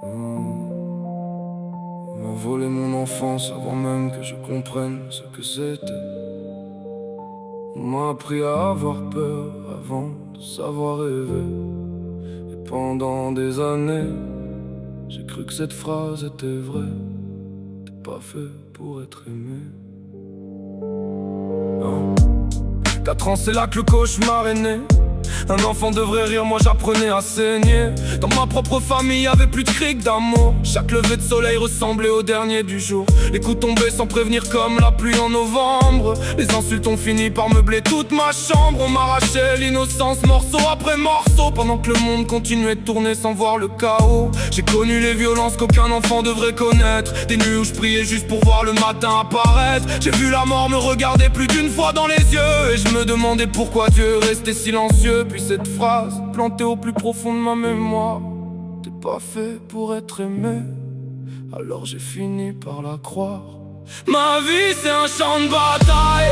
On m'a volé mon enfance avant même que je comprenne ce que c'était. On m'a appris à avoir peur avant de savoir rêver. Et pendant des années, j'ai cru que cette phrase était vraie. T'es pas fait pour être aimé. Non. 4 ans, c'est là que le cauchemar est né. Un enfant devrait rire, moi j'apprenais à saigner. Dans ma propre famille, y'avait plus de cris que d'amour. Chaque lever de soleil ressemblait au dernier du jour. Les coups tombaient sans prévenir comme la pluie en novembre. Les insultes ont fini par meubler toute ma chambre. On m'arrachait l'innocence morceau après morceau, pendant que le monde continuait de tourner sans voir le chaos. J'ai connu les violences qu'aucun enfant devrait connaître. Des nuits où je priais juste pour voir le matin apparaître. J'ai vu la mort me regarder plus d'une fois dans les yeux, et je me demandais pourquoi Dieu restait silencieux. Puis cette phrase, plantée au plus profond de ma mémoire: t'es pas fait pour être aimé. Alors j'ai fini par la croire. Ma vie c'est un champ de bataille,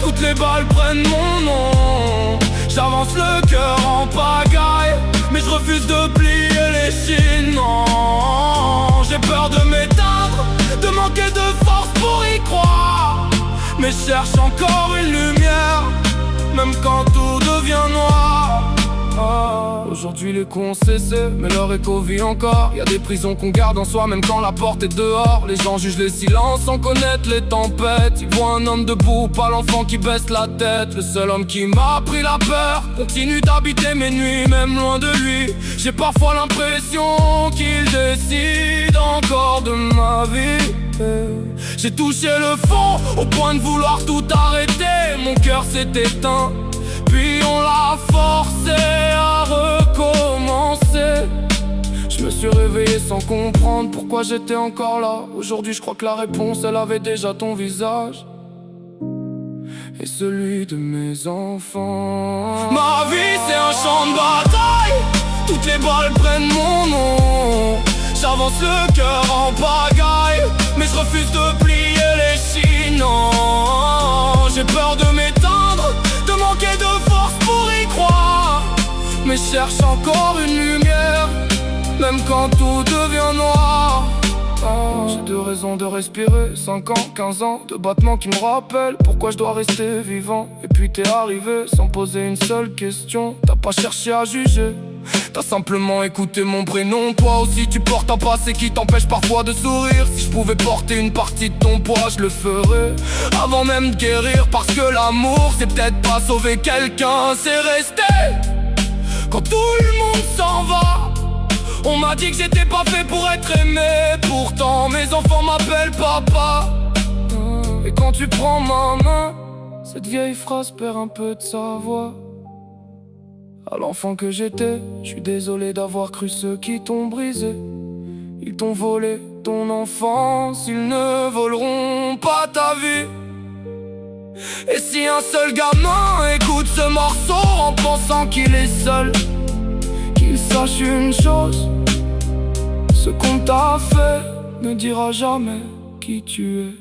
toutes les balles prennent mon nom. J'avance le cœur en pagaille, mais je refuse de plier les chines. Non, j'ai peur de m'éteindre, de manquer de force pour y croire. Mais je cherche encore une lumière, même quand tout devient noir. Aujourd'hui les cons ont cessé, mais leur écho vit encore. Y'a des prisons qu'on garde en soi même quand la porte est dehors. Les gens jugent les silences sans connaître les tempêtes. Ils voient un homme debout, pas l'enfant qui baisse la tête. Le seul homme qui m'a appris la peur continue d'habiter mes nuits, même loin de lui. J'ai parfois l'impression qu'il décide encore de ma vie. J'ai touché le fond au point de vouloir tout arrêter. Mon cœur s'est éteint, puis on l'a forcé à recommencer. Je me suis réveillé sans comprendre pourquoi j'étais encore là. Aujourd'hui je crois que la réponse elle avait déjà ton visage et celui de mes enfants. Ma vie c'est un champ de bataille, toutes les balles prennent mon nom. J'avance le cœur en pagaille, mais je refuse de plier les chines. Non, j'ai peur de m'éteindre, de manquer de force pour y croire. Mais je cherche encore une lumière, même quand tout devient noir. J'ai 2 raisons de respirer, 5 ans, 15 ans de battements qui me rappellent pourquoi je dois rester vivant. Et puis t'es arrivé sans poser une seule question. T'as pas cherché à juger, t'as simplement écouté mon prénom. Toi aussi tu portes un passé qui t'empêche parfois de sourire. Si je pouvais porter une partie de ton poids, je le ferais avant même de guérir. Parce que l'amour c'est peut-être pas sauver quelqu'un, c'est rester quand tout le monde s'en va. On m'a dit que j'étais pas fait pour être aimé, pourtant mes enfants m'appellent papa. Et quand tu prends ma main, cette vieille phrase perd un peu de sa voix. À l'enfant que j'étais, je suis désolé d'avoir cru ceux qui t'ont brisé. Ils t'ont volé ton enfance, ils ne voleront pas ta vie. Et si un seul gamin écoute ce morceau en pensant qu'il est seul, qu'il sache une chose: ce qu'on t'a fait ne dira jamais qui tu es.